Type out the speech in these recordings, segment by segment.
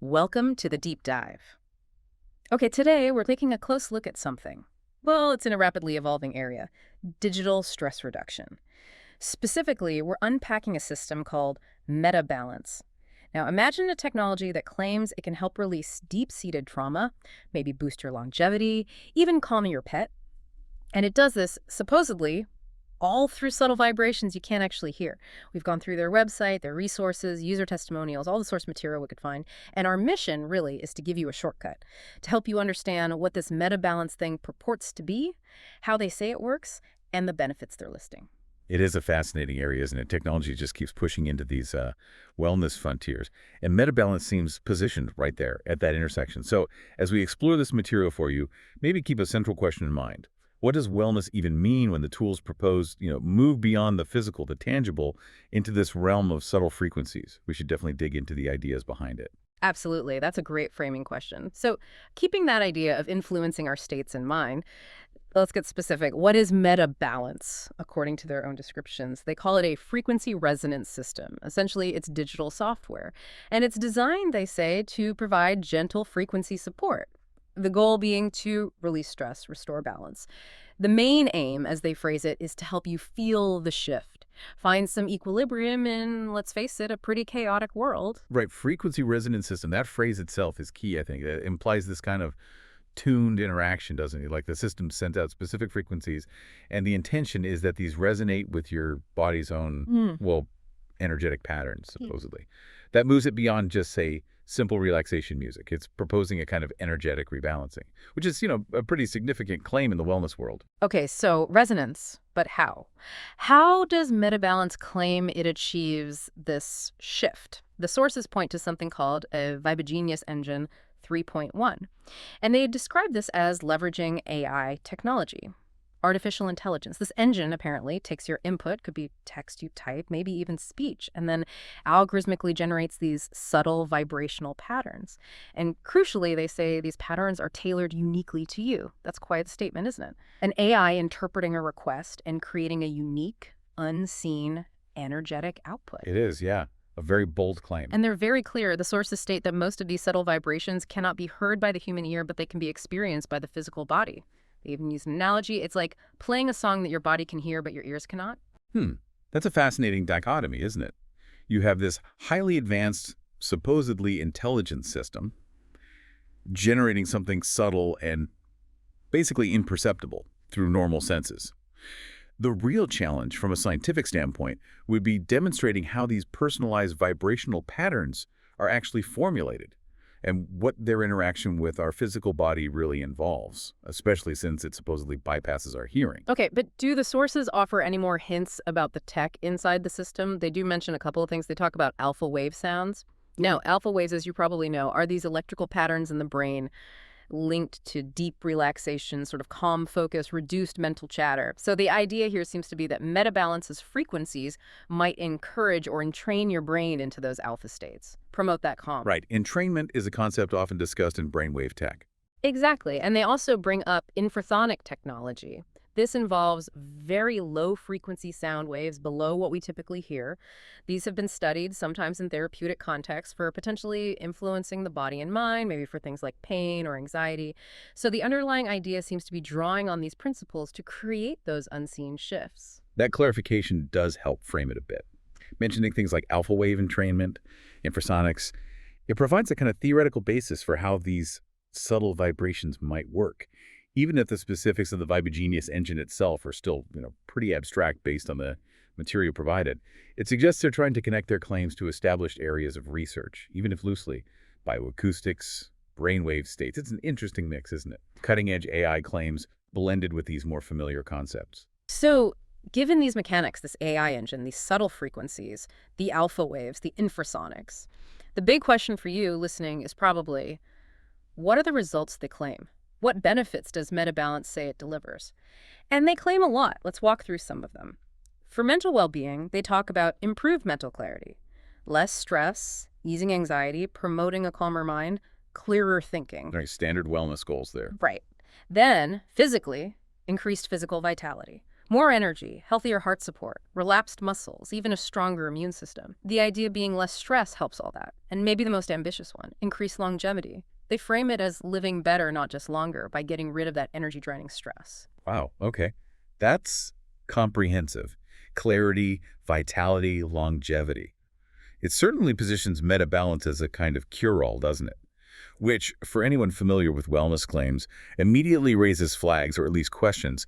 Welcome to the deep dive. Okay, today we're taking a close look at something. Well, it's in a rapidly evolving area, digital stress reduction. Specifically, we're unpacking a system called MetaBalance. Now, imagine a technology that claims it can help release deep-seated trauma, maybe boost your longevity, even calm your pet. And it does this, supposedly, all through subtle vibrations you can't actually hear. We've gone through their website, their resources, user testimonials, all the source material we could find. And our mission, really, is to give you a shortcut, to help you understand what this MetaBalance thing purports to be, how they say it works, and the benefits they're listing. It is a fascinating area, isn't it? Technology just keeps pushing into these wellness frontiers. And MetaBalance seems positioned right there at that intersection. So as we explore this material for you, maybe keep a central question in mind. What does wellness even mean when the tools proposed, move beyond the physical, the tangible, into this realm of subtle frequencies? We should definitely dig into the ideas behind it. Absolutely. That's a great framing question. So, keeping that idea of influencing our states in mind, let's get specific. What is MetaBalance, according to their own descriptions? They call it a frequency resonance system. Essentially, it's digital software. And it's designed, they say, to provide gentle frequency support. The goal being to release stress, restore balance. The main aim, as they phrase it, is to help you feel the shift, find some equilibrium in, let's face it, a pretty chaotic world. Right, frequency resonance system, that phrase itself is key, I think. It implies this kind of tuned interaction, doesn't it? Like the system sends out specific frequencies, and the intention is that these resonate with your body's own, energetic patterns, supposedly. That moves it beyond just, say, simple relaxation music. It's proposing a kind of energetic rebalancing, which is, a pretty significant claim in the wellness world. Okay, so resonance, but how? How does MetaBalance claim it achieves this shift? The sources point to something called a Vibegenius Engine 3.1, and they describe this as leveraging AI technology. Artificial intelligence. This engine apparently takes your input, could be text you type, maybe even speech, and then algorithmically generates these subtle vibrational patterns. And crucially, they say these patterns are tailored uniquely to you. That's quite a statement, isn't it? An AI interpreting a request and creating a unique, unseen, energetic output. It is, yeah. A very bold claim. And they're very clear. The sources state that most of these subtle vibrations cannot be heard by the human ear, but they can be experienced by the physical body. They even use an analogy. It's like playing a song that your body can hear, but your ears cannot. That's a fascinating dichotomy, isn't it? You have this highly advanced, supposedly intelligent system generating something subtle and basically imperceptible through normal senses. The real challenge from a scientific standpoint would be demonstrating how these personalized vibrational patterns are actually formulated and what their interaction with our physical body really involves, especially since it supposedly bypasses our hearing. Okay, but do the sources offer any more hints about the tech inside the system? They do mention a couple of things. They talk about alpha wave sounds. Now, alpha waves, as you probably know, are these electrical patterns in the brain linked to deep relaxation, sort of calm focus, reduced mental chatter. So the idea here seems to be that MetaBalance's frequencies might encourage or entrain your brain into those alpha states, promote that calm. Right. Entrainment is a concept often discussed in brainwave tech. Exactly. And they also bring up infraphonic technology. This involves very low-frequency sound waves below what we typically hear. These have been studied, sometimes in therapeutic contexts, for potentially influencing the body and mind, maybe for things like pain or anxiety. So the underlying idea seems to be drawing on these principles to create those unseen shifts. That clarification does help frame it a bit. Mentioning things like alpha wave entrainment, infrasonics, it provides a kind of theoretical basis for how these subtle vibrations might work, even if the specifics of the Vibegenius engine itself are still, pretty abstract based on the material provided. It suggests they're trying to connect their claims to established areas of research, even if loosely, bioacoustics, brainwave states. It's an interesting mix, isn't it? Cutting-edge AI claims blended with these more familiar concepts. So, given these mechanics, this AI engine, these subtle frequencies, the alpha waves, the infrasonics, the big question for you listening is probably, what are the results they claim? What benefits does MetaBalance say it delivers? And they claim a lot. Let's walk through some of them. For mental well-being, they talk about improved mental clarity, less stress, easing anxiety, promoting a calmer mind, clearer thinking. Very standard wellness goals there. Right. Then, physically, increased physical vitality, More energy, healthier heart support, relaxed muscles, even a stronger immune system. The idea being less stress helps all that. And maybe the most ambitious one, increased longevity. They frame it as living better, not just longer, by getting rid of that energy-draining stress. Wow, okay. That's comprehensive. Clarity, vitality, longevity. It certainly positions MetaBalance as a kind of cure-all, doesn't it? Which, for anyone familiar with wellness claims, immediately raises flags or at least questions.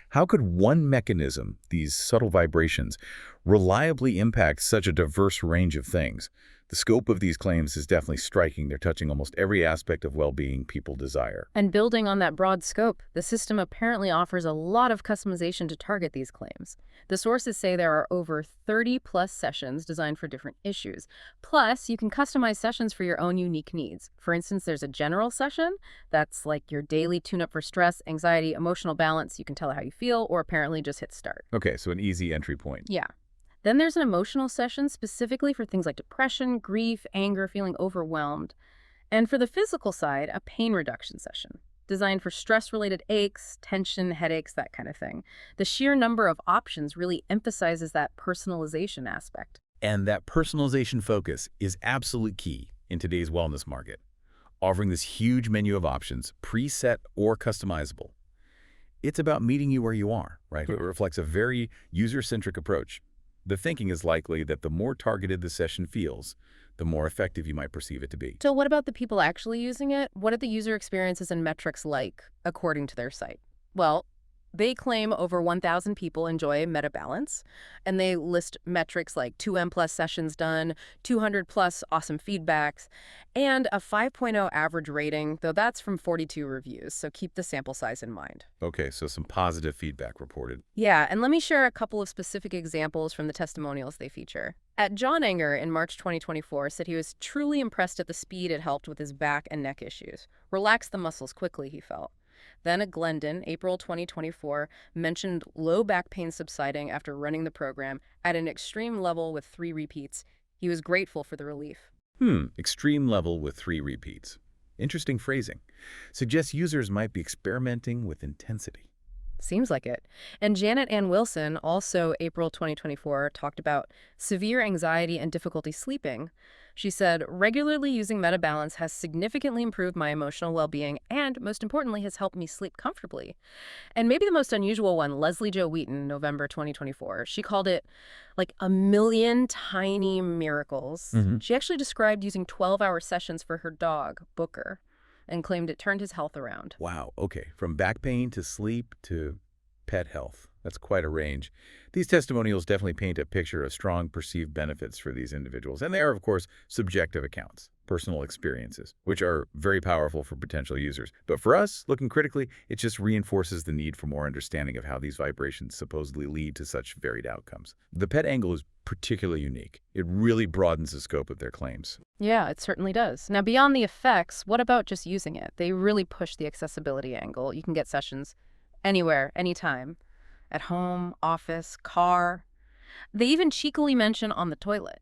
How could one mechanism, these subtle vibrations, reliably impact such a diverse range of things? The scope of these claims is definitely striking. They're touching almost every aspect of well-being people desire. And building on that broad scope, the system apparently offers a lot of customization to target these claims. The sources say there are over 30-plus sessions designed for different issues. Plus, you can customize sessions for your own unique needs. For instance, there's a general session that's like your daily tune-up for stress, anxiety, emotional balance. You can tell it how you feel, or apparently just hit start. Okay, so an easy entry point. Yeah. Then there's an emotional session specifically for things like depression, grief, anger, feeling overwhelmed. And for the physical side, a pain reduction session, designed for stress-related aches, tension, headaches, that kind of thing. The sheer number of options really emphasizes that personalization aspect. And that personalization focus is absolute key in today's wellness market, offering this huge menu of options, preset or customizable. It's about meeting you where you are, right? It reflects a very user-centric approach. The thinking is likely that the more targeted the session feels, the more effective you might perceive it to be. So what about the people actually using it? What are the user experiences and metrics like, according to their site? Well, they claim over 1,000 people enjoy MetaBalance, and they list metrics like 2M plus sessions done, 200 plus awesome feedbacks, and a 5.0 average rating, though that's from 42 reviews, so keep the sample size in mind. Okay, so some positive feedback reported. Yeah, and let me share a couple of specific examples from the testimonials they feature. John Anger in March 2024 said he was truly impressed at the speed it helped with his back and neck issues. Relaxed the muscles quickly, he felt. Then Glendon, April 2024, mentioned low back pain subsiding after running the program at an extreme level with 3 repeats. He was grateful for the relief. Extreme level with 3 repeats. Interesting phrasing. Suggests users might be experimenting with intensity. Seems like it. And Janet Ann Wilson, also April 2024, talked about severe anxiety and difficulty sleeping. She said, regularly using MetaBalance has significantly improved my emotional well-being and, most importantly, has helped me sleep comfortably. And maybe the most unusual one, Leslie Jo Wheaton, November 2024. She called it like a million tiny miracles. She actually described using 12-hour sessions for her dog, Booker, and claimed it turned his health around. Wow, okay. From back pain to sleep to pet health. That's quite a range. These testimonials definitely paint a picture of strong perceived benefits for these individuals. And they are, of course, subjective accounts, personal experiences, which are very powerful for potential users. But for us, looking critically, it just reinforces the need for more understanding of how these vibrations supposedly lead to such varied outcomes. The pet angle is particularly unique. It really broadens the scope of their claims. Yeah, it certainly does. Now, beyond the effects, what about just using it? They really push the accessibility angle. You can get sessions anywhere, anytime. At home, office, car. They even cheekily mention on the toilet.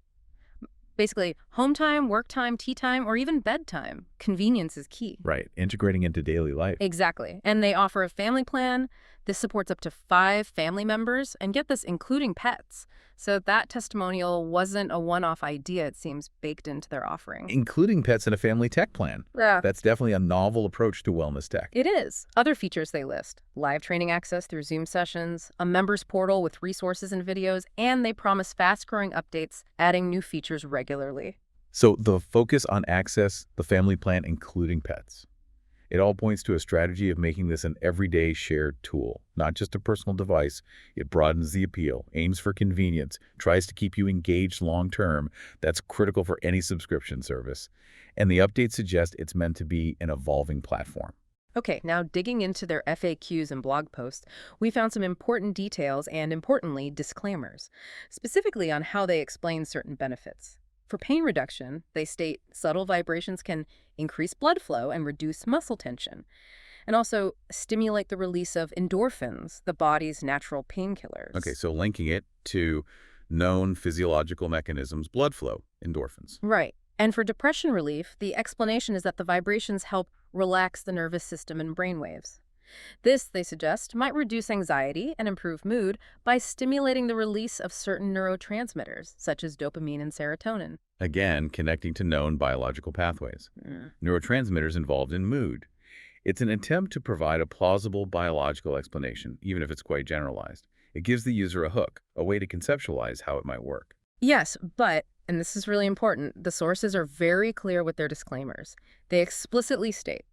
Basically, home time, work time, tea time, or even bedtime. Convenience is key. Right, integrating into daily life. Exactly. And they offer a family plan. This supports up to 5 family members, and get this, including pets. So that testimonial wasn't a one-off idea, it seems, baked into their offering. Including pets in a family tech plan. Yeah. That's definitely a novel approach to wellness tech. It is. Other features they list: live training access through Zoom sessions, a members portal with resources and videos, and they promise fast-growing updates, adding new features regularly. So the focus on access, the family plan, including pets. It all points to a strategy of making this an everyday shared tool, not just a personal device. It broadens the appeal, aims for convenience, tries to keep you engaged long-term. That's critical for any subscription service. And the updates suggest it's meant to be an evolving platform. Okay, now digging into their FAQs and blog posts, we found some important details and, importantly, disclaimers, specifically on how they explain certain benefits. For pain reduction, they state subtle vibrations can increase blood flow and reduce muscle tension, and also stimulate the release of endorphins, the body's natural painkillers. Okay, so linking it to known physiological mechanisms, blood flow, endorphins. Right. And for depression relief, the explanation is that the vibrations help relax the nervous system and brainwaves. This, they suggest, might reduce anxiety and improve mood by stimulating the release of certain neurotransmitters, such as dopamine and serotonin. Again, connecting to known biological pathways. Mm. Neurotransmitters involved in mood. It's an attempt to provide a plausible biological explanation, even if it's quite generalized. It gives the user a hook, a way to conceptualize how it might work. Yes, but, and this is really important, the sources are very clear with their disclaimers. They explicitly state,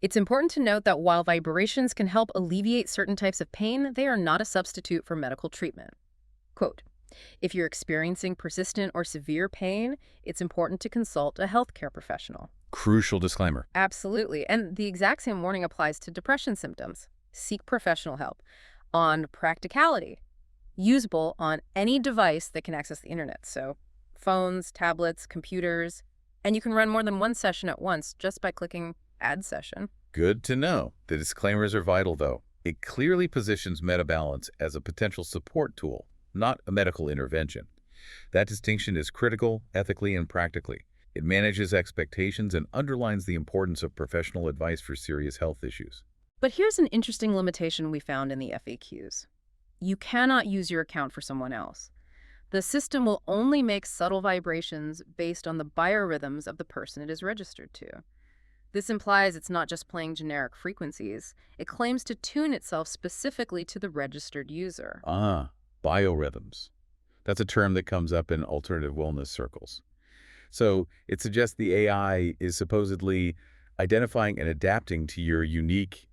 it's important to note that while vibrations can help alleviate certain types of pain, they are not a substitute for medical treatment. Quote, if you're experiencing persistent or severe pain, it's important to consult a healthcare professional. Crucial disclaimer. Absolutely. And the exact same warning applies to depression symptoms. Seek professional help. On practicality, usable on any device that can access the internet. So phones, tablets, computers, and you can run more than one session at once just by clicking Add Session. Good to know. The disclaimers are vital, though. It clearly positions MetaBalance as a potential support tool, not a medical intervention. That distinction is critical, ethically and practically. It manages expectations and underlines the importance of professional advice for serious health issues. But here's an interesting limitation we found in the FAQs. You cannot use your account for someone else. The system will only make subtle vibrations based on the biorhythms of the person it is registered to. This implies it's not just playing generic frequencies. It claims to tune itself specifically to the registered user. Biorhythms. That's a term that comes up in alternative wellness circles. So it suggests the AI is supposedly identifying and adapting to your unique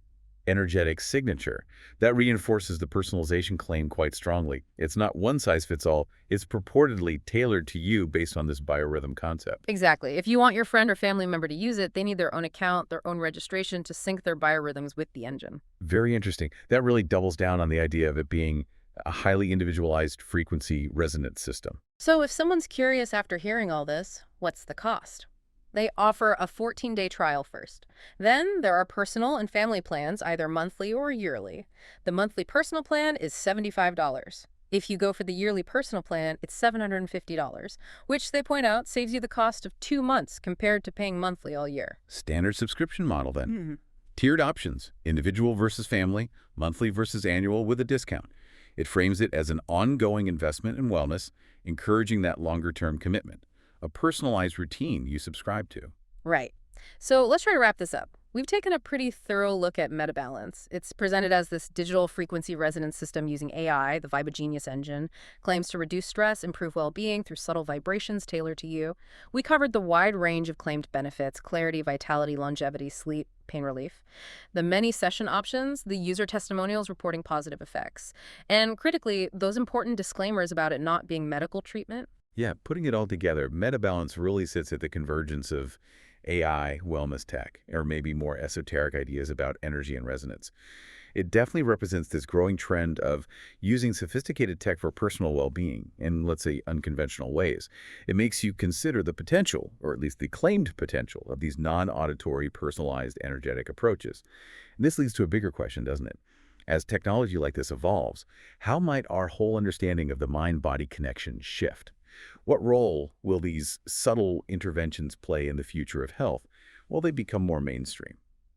energetic signature. That reinforces the personalization claim quite strongly. It's not one size fits all. It's purportedly tailored to you based on this biorhythm concept. Exactly. If you want your friend or family member to use it, they need their own account, their own registration to sync their biorhythms with the engine. Very interesting. That really doubles down on the idea of it being a highly individualized frequency resonance system. So if someone's curious after hearing all this, what's the cost? They offer a 14-day trial first. Then there are personal and family plans, either monthly or yearly. The monthly personal plan is $75. If you go for the yearly personal plan, it's $750, which they point out saves you the cost of 2 months compared to paying monthly all year. Standard subscription model then. Tiered options, individual versus family, monthly versus annual with a discount. It frames it as an ongoing investment in wellness, encouraging that longer-term commitment. A personalized routine you subscribe to. Right. So let's try to wrap this up. We've taken a pretty thorough look at MetaBalance. It's presented as this digital frequency resonance system using AI, the Vibogenius engine, claims to reduce stress, improve well-being through subtle vibrations tailored to you. We covered the wide range of claimed benefits: clarity, vitality, longevity, sleep, pain relief, the many session options, the user testimonials reporting positive effects, and critically, those important disclaimers about it not being medical treatment. Yeah, putting it all together, MetaBalance really sits at the convergence of AI, wellness tech, or maybe more esoteric ideas about energy and resonance. It definitely represents this growing trend of using sophisticated tech for personal well-being in, let's say, unconventional ways. It makes you consider the potential, or at least the claimed potential, of these non-auditory, personalized, energetic approaches. And this leads to a bigger question, doesn't it? As technology like this evolves, how might our whole understanding of the mind-body connection shift? What role will these subtle interventions play in the future of health? Will they become more mainstream?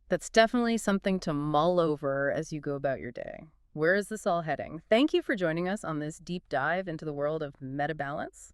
That's definitely something to mull over as you go about your day. Where is this all heading? Thank you for joining us on this deep dive into the world of MetaBalance.